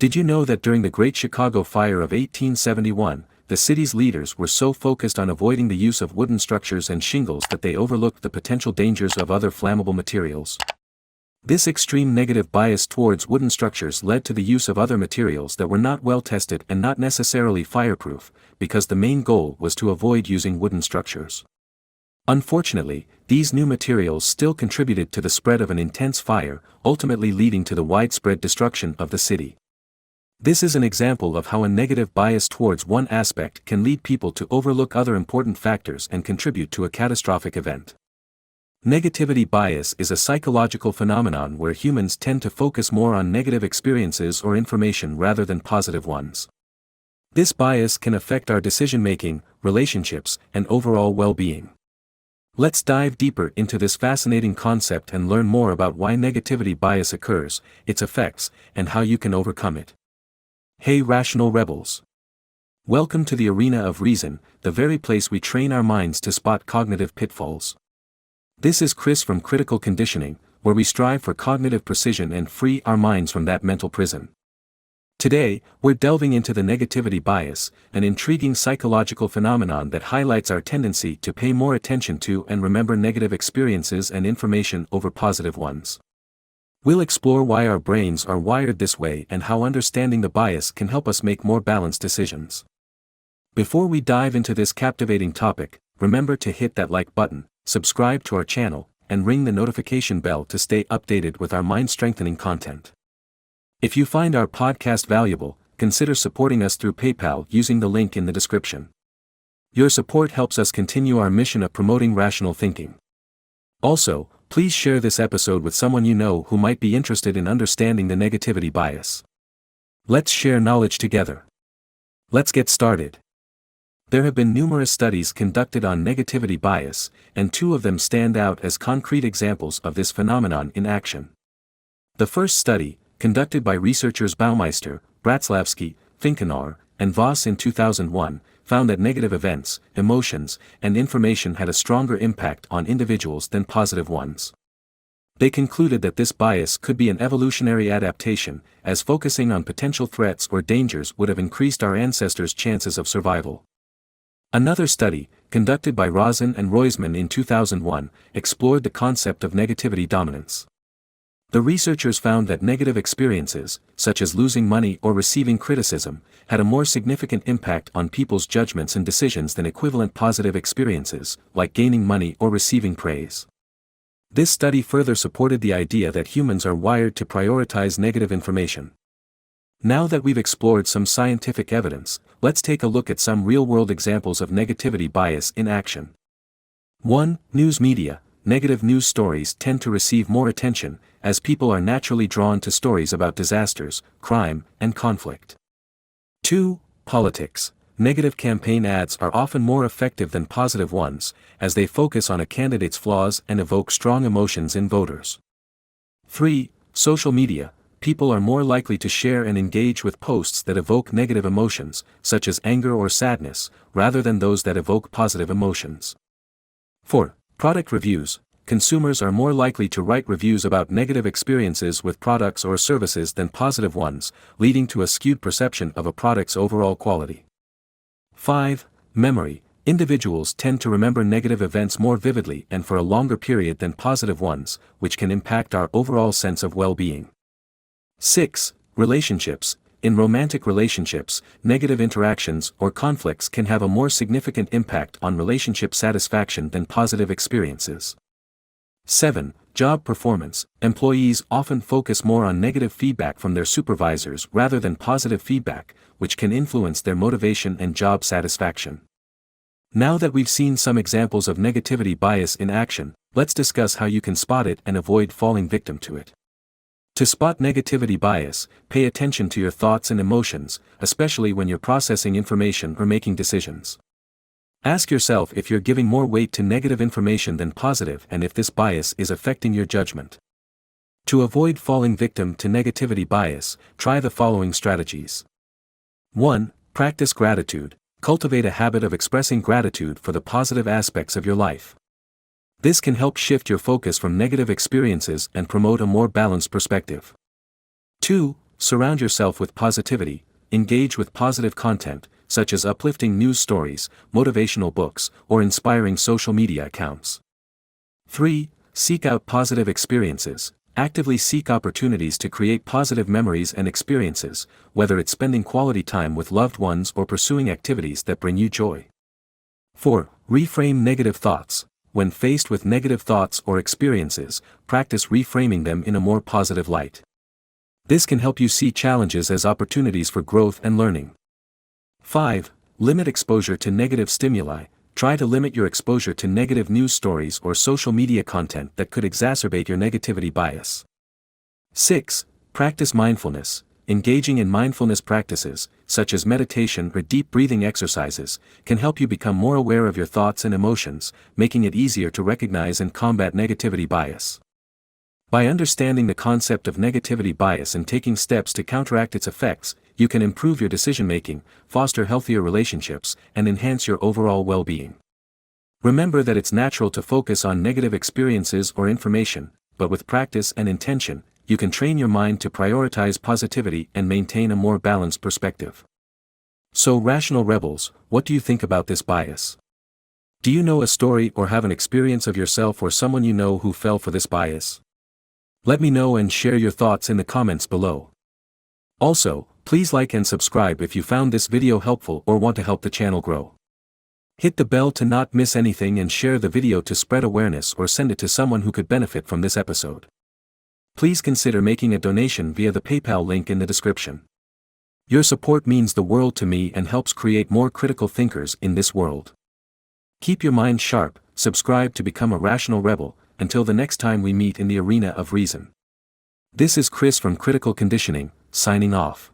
Did you know that during the Great Chicago Fire of 1871, the city's leaders were so focused on avoiding the use of wooden structures and shingles that they overlooked the potential dangers of other flammable materials? This extreme negative bias towards wooden structures led to the use of other materials that were not well tested and not necessarily fireproof, because the main goal was to avoid using wooden structures. Unfortunately, these new materials still contributed to the spread of an intense fire, ultimately leading to the widespread destruction of the city. This is an example of how a negative bias towards one aspect can lead people to overlook other important factors and contribute to a catastrophic event. Negativity bias is a psychological phenomenon where humans tend to focus more on negative experiences or information rather than positive ones. This bias can affect our decision-making, relationships, and overall well-being. Let's dive deeper into this fascinating concept and learn more about why negativity bias occurs, its effects, and how you can overcome it. Hey Rational Rebels! Welcome to the arena of reason, the very place we train our minds to spot cognitive pitfalls. This is Chris from Critical Conditioning, where we strive for cognitive precision and free our minds from that mental prison. Today, we're delving into the negativity bias, an intriguing psychological phenomenon that highlights our tendency to pay more attention to and remember negative experiences and information over positive ones. We'll explore why our brains are wired this way and how understanding the bias can help us make more balanced decisions. Before we dive into this captivating topic, remember to hit that like button, subscribe to our channel, and ring the notification bell to stay updated with our mind-strengthening content. If you find our podcast valuable, consider supporting us through PayPal using the link in the description. Your support helps us continue our mission of promoting rational thinking. Also, please share this episode with someone you know who might be interested in understanding the negativity bias. Let's share knowledge together. Let's get started. There have been numerous studies conducted on negativity bias, and two of them stand out as concrete examples of this phenomenon in action. The first study, conducted by researchers Baumeister, Bratslavsky, Finkenauer, and Voss in 2001, found that negative events, emotions, and information had a stronger impact on individuals than positive ones. They concluded that this bias could be an evolutionary adaptation, as focusing on potential threats or dangers would have increased our ancestors' chances of survival. Another study, conducted by Rosen and Roisman in 2001, explored the concept of negativity dominance. The researchers found that negative experiences, such as losing money or receiving criticism, had a more significant impact on people's judgments and decisions than equivalent positive experiences, like gaining money or receiving praise. This study further supported the idea that humans are wired to prioritize negative information. Now that we've explored some scientific evidence, let's take a look at some real-world examples of negativity bias in action. 1. News media. Negative news stories tend to receive more attention, as people are naturally drawn to stories about disasters, crime, and conflict. 2. Politics. Negative campaign ads are often more effective than positive ones, as they focus on a candidate's flaws and evoke strong emotions in voters. 3. Social media. People are more likely to share and engage with posts that evoke negative emotions, such as anger or sadness, rather than those that evoke positive emotions. 4. Product reviews. Consumers are more likely to write reviews about negative experiences with products or services than positive ones, leading to a skewed perception of a product's overall quality. 5. Memory. Individuals tend to remember negative events more vividly and for a longer period than positive ones, which can impact our overall sense of well-being. 6. Relationships. In romantic relationships, negative interactions or conflicts can have a more significant impact on relationship satisfaction than positive experiences. 7. Job performance. Employees often focus more on negative feedback from their supervisors rather than positive feedback, which can influence their motivation and job satisfaction. Now that we've seen some examples of negativity bias in action, let's discuss how you can spot it and avoid falling victim to it. To spot negativity bias, pay attention to your thoughts and emotions, especially when you're processing information or making decisions. Ask yourself if you're giving more weight to negative information than positive and if this bias is affecting your judgment. To avoid falling victim to negativity bias, try the following strategies. 1. Practice gratitude. Cultivate a habit of expressing gratitude for the positive aspects of your life. This can help shift your focus from negative experiences and promote a more balanced perspective. 2. surround yourself with positivity, engage with positive content, such as uplifting news stories, motivational books, or inspiring social media accounts. 3. Seek out positive experiences. Actively seek opportunities to create positive memories and experiences, whether it's spending quality time with loved ones or pursuing activities that bring you joy. 4. Reframe negative thoughts. When faced with negative thoughts or experiences, practice reframing them in a more positive light. This can help you see challenges as opportunities for growth and learning. 5. Limit exposure to negative stimuli. Try to limit your exposure to negative news stories or social media content that could exacerbate your negativity bias. 6. Practice mindfulness. Engaging in mindfulness practices, such as meditation or deep breathing exercises, can help you become more aware of your thoughts and emotions, making it easier to recognize and combat negativity bias. By understanding the concept of negativity bias and taking steps to counteract its effects, you can improve your decision-making, foster healthier relationships, and enhance your overall well-being. Remember that it's natural to focus on negative experiences or information, but with practice and intention, you can train your mind to prioritize positivity and maintain a more balanced perspective. So, rational rebels, what do you think about this bias? Do you know a story or have an experience of yourself or someone you know who fell for this bias? Let me know and share your thoughts in the comments below. Also, please like and subscribe if you found this video helpful or want to help the channel grow. Hit the bell to not miss anything and share the video to spread awareness or send it to someone who could benefit from this episode. Please consider making a donation via the PayPal link in the description. Your support means the world to me and helps create more critical thinkers in this world. Keep your mind sharp, subscribe to become a rational rebel, until the next time we meet in the arena of reason. This is Chris from Critical Conditioning, signing off.